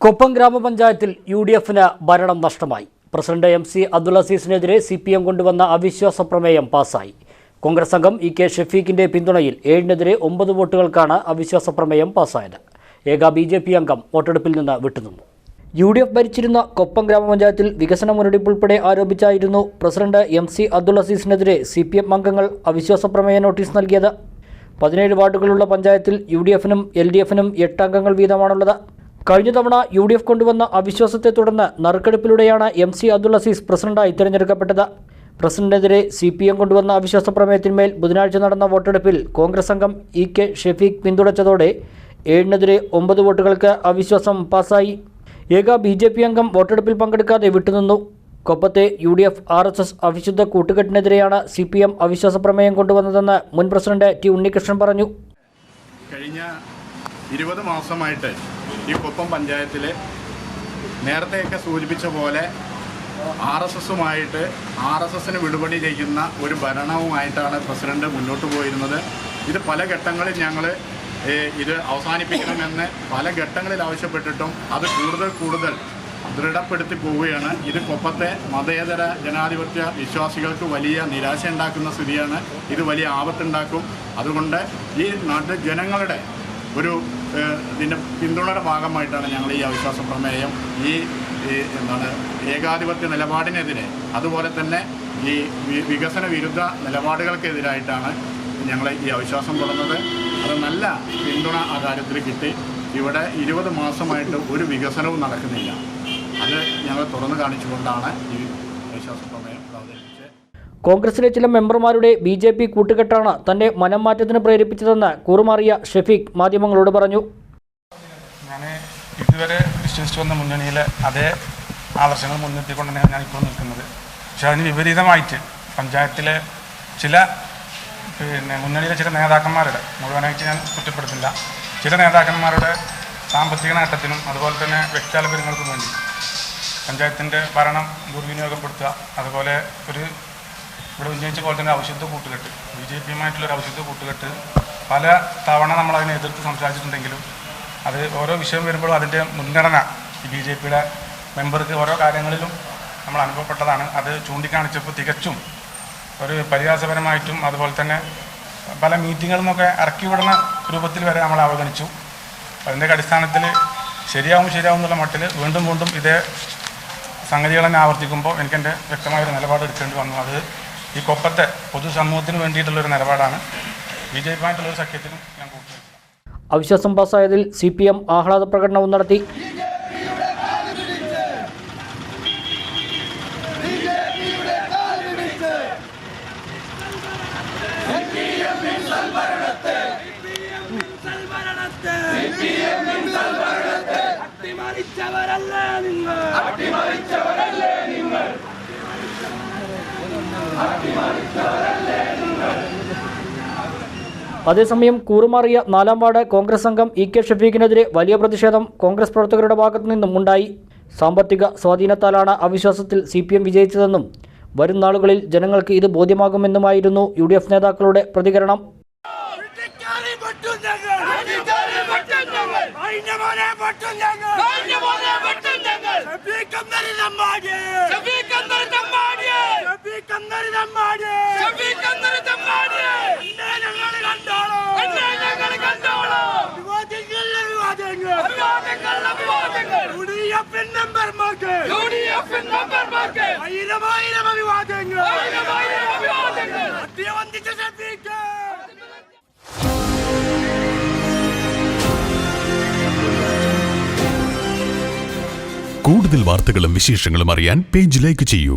കൊപ്പം ഗ്രാമപഞ്ചായത്തിൽ യു.ഡി.എഫിന് ഭരണം നഷ്ടമായി. പ്രസിഡന്റ് MC അബ്ദുൽ അസീസിനെതിരെ CPM കൊണ്ടുവന്ന അവിശ്വാസ പ്രമേയം പാസായി. കോൺഗ്രസ് അംഗം EK ഷഫീഖിന്റെ പിന്തുണയിൽ 7-നെതിരെ 9 വോട്ടുകൾക്കാണ് അവിശ്വാസ പ്രമേയം പാസായത്. ഏക BJP അംഗം വോട്ടെടുപ്പിൽ നിന്ന് വിട്ടുനിന്നു. UDF ഭരിച്ചിരുന്ന കൊപ്പം ഗ്രാമപഞ്ചായത്തിൽ വികസന മുരടിപ്പുൾപ്പെടെ ആരോപിച്ചായിരുന്നു പ്രസിഡന്റ് MC അബ്ദുൽ അസീസിനെതിരെ CPM അംഗങ്ങൾ അവിശ്വാസ പ്രമേയ നോട്ടീസ് നൽകിയത്. 17 വാർഡുകളുള്ള പഞ്ചായത്തിൽ UDFനും LDFനും 8 അംഗങ്ങൾ വീതമാണുള്ളത്. കഴിഞ്ഞ തവണ UDF കൊണ്ടുവന്ന അവിശ്വാസത്തെ തുടർന്ന് നറുക്കെടുപ്പിലൂടെയാണ് MC അബ്ദുൽ അസീസ് പ്രസിഡന്റായി തിരഞ്ഞെടുക്കപ്പെട്ടത്. പ്രസിഡന്റിനെതിരെ CPM കൊണ്ടുവന്ന അവിശ്വാസ പ്രമേയത്തിന്മേൽ ബുധനാഴ്ച നടന്ന വോട്ടെടുപ്പിൽ കോൺഗ്രസ് അംഗം EK ഷഫീഖ് പിന്തുണച്ചതോടെ 7-നെതിരെ 9 വോട്ടുകൾക്ക് അവിശ്വാസം പാസായി. ഏക BJP അംഗം വോട്ടെടുപ്പിൽ പങ്കെടുക്കാതെ വിട്ടുനിന്നു. കൊപ്പത്തെ UDF RSS അവിശുദ്ധ കൂട്ടുകെട്ടിനെതിരെയാണ് CPM അവിശ്വാസ പ്രമേയം കൊണ്ടുവന്നതെന്ന് മുൻ പ്രസിഡന്റ് T ഉണ്ണികൃഷ്ണൻ പറഞ്ഞു. കഴിഞ്ഞ 20 മാസമായിട്ട് ഈ കൊപ്പം പഞ്ചായത്തിൽ നേരത്തെയൊക്കെ സൂചിപ്പിച്ച പോലെ RSSന് വിടുപണി ചെയ്യുന്ന ഒരു ഭരണവുമായിട്ടാണ് പ്രസിഡന്റ് മുന്നോട്ട് പോയിരുന്നത്. ഇത് പല ഘട്ടങ്ങളിൽ ഞങ്ങൾ ഇത് അവസാനിപ്പിക്കണമെന്ന് പല ഘട്ടങ്ങളിൽ ആവശ്യപ്പെട്ടിട്ടും അത് കൂടുതൽ ദൃഢപ്പെടുത്തി പോവുകയാണ്. ഇത് കൊപ്പത്തെ മതേതര ജനാധിപത്യ വിശ്വാസികൾക്ക് വലിയ നിരാശ ഉണ്ടാക്കുന്ന സ്ഥിതിയാണ്. ഇത് വലിയ ആപത്തുണ്ടാക്കും. അതുകൊണ്ട് ഈ നാട്ടിലെ ജനങ്ങളുടെ ഒരു ഇതിൻ്റെ പിന്തുണയുടെ ഭാഗമായിട്ടാണ് ഞങ്ങൾ ഈ അവിശ്വാസ പ്രമേയം ഈ ഏകാധിപത്യ നിലപാടിനെതിരെ അതുപോലെ തന്നെ ഈ വികസന വിരുദ്ധ നിലപാടുകൾക്കെതിരായിട്ടാണ് ഞങ്ങൾ ഈ അവിശ്വാസം തുടർന്നത്. അത് നല്ല പിന്തുണ ആ കാര്യത്തിൽ കിട്ടി. ഇവിടെ 20 മാസമായിട്ട് ഒരു വികസനവും നടക്കുന്നില്ല. അത് ഞങ്ങൾ തുറന്നു കാണിച്ചുകൊണ്ടാണ് ഈ അവിശ്വാസ പ്രമേയം അവതരിപ്പിച്ചത്. കോൺഗ്രസിലെ ചില മെമ്പർമാരുടെ BJP കൂട്ടുകെട്ടാണ് തന്നെ മനം മാറ്റത്തിന് പ്രേരിപ്പിച്ചതെന്ന് കൂറുമാറിയ ഷഫീഖ് മാധ്യമങ്ങളോട് പറഞ്ഞു. ഞാൻ ഇതുവരെ വിശ്വസിച്ചു വന്ന മുന്നണിയിലെ അതേ ആദർശങ്ങൾ മുൻനിർത്തിക്കൊണ്ട് തന്നെയാണ് ഞാൻ ഇപ്പോൾ നിൽക്കുന്നത്. പക്ഷേ അതിന് വിപരീതമായിട്ട് പഞ്ചായത്തിലെ ചില മുന്നണിയിലെ ചില നേതാക്കന്മാരുടെ, മുഴുവനായിട്ട് ഞാൻ കുറ്റപ്പെടുത്തില്ല, ചില നേതാക്കന്മാരുടെ സാമ്പത്തിക നേട്ടത്തിനും അതുപോലെ തന്നെ വ്യക്തിതാല്പര്യങ്ങൾക്കും വേണ്ടി പഞ്ചായത്തിൻ്റെ ഭരണം ദുർവിനിയോഗപ്പെടുത്തുക, അതുപോലെ ഇവിടെ ഉന്നയിച്ച പോലെ തന്നെ അവിശുദ്ധ കൂട്ടുകെട്ട്, BJPയുമായിട്ടുള്ളൊരു അവിശുദ്ധ കൂട്ടുകെട്ട് പല തവണ നമ്മളതിനെ എതിർത്ത് സംസാരിച്ചിട്ടുണ്ടെങ്കിലും അത് ഓരോ വിഷയം വരുമ്പോഴും അതിൻ്റെ മുൻഗണന ഈ BJPയുടെ മെമ്പർക്ക് ഓരോ കാര്യങ്ങളിലും നമ്മൾ അനുഭവപ്പെട്ടതാണ്. അത് ചൂണ്ടിക്കാണിച്ചപ്പോൾ തികച്ചും ഒരു പരിഹാസപരമായിട്ടും അതുപോലെ തന്നെ പല മീറ്റിങ്ങുകളിൽ നിന്നൊക്കെ ഇറക്കി വിടുന്ന രൂപത്തിൽ വരെ നമ്മൾ അവഗണിച്ചു. അതിൻ്റെ അടിസ്ഥാനത്തിൽ ശരിയാവും എന്നുള്ള മട്ടിൽ വീണ്ടും ഇതേ സംഗതികൾ തന്നെ ആവർത്തിക്കുമ്പോൾ എനിക്കെൻ്റെ വ്യക്തമായൊരു നിലപാട് എടുക്കേണ്ടി വന്നു. അത് ഈ കൊപ്പത്തെ പൊതുസമൂഹത്തിന് വേണ്ടിയിട്ടുള്ളൊരു നിലപാടാണ്. BJPയുമായിട്ടുള്ളൊരു സഖ്യത്തിനും ഞാൻ കൂട്ടുന്നു. അവിശ്വാസം പാസ്സായതിൽ CPM ആഹ്ലാദ പ്രകടനവും നടത്തി. അതേസമയം കൂറുമാറിയ 4-ാം വാർഡ് കോൺഗ്രസ് അംഗം EK ഷഫീഖിനെതിരെ വലിയ പ്രതിഷേധം കോൺഗ്രസ് പ്രവർത്തകരുടെ ഭാഗത്തു നിന്നും ഉണ്ടായി. സാമ്പത്തിക സ്വാധീനത്താലാണ് അവിശ്വാസത്തിൽ CPM വിജയിച്ചതെന്നും വരും നാളുകളിൽ ജനങ്ങൾക്ക് ഇത് ബോധ്യമാകുമെന്നുമായിരുന്നു UDF നേതാക്കളുടെ പ്രതികരണം. കൂടുതൽ വാർത്തകളും വിശേഷങ്ങളും അറിയാൻ പേജ് ലൈക്ക് ചെയ്യൂ.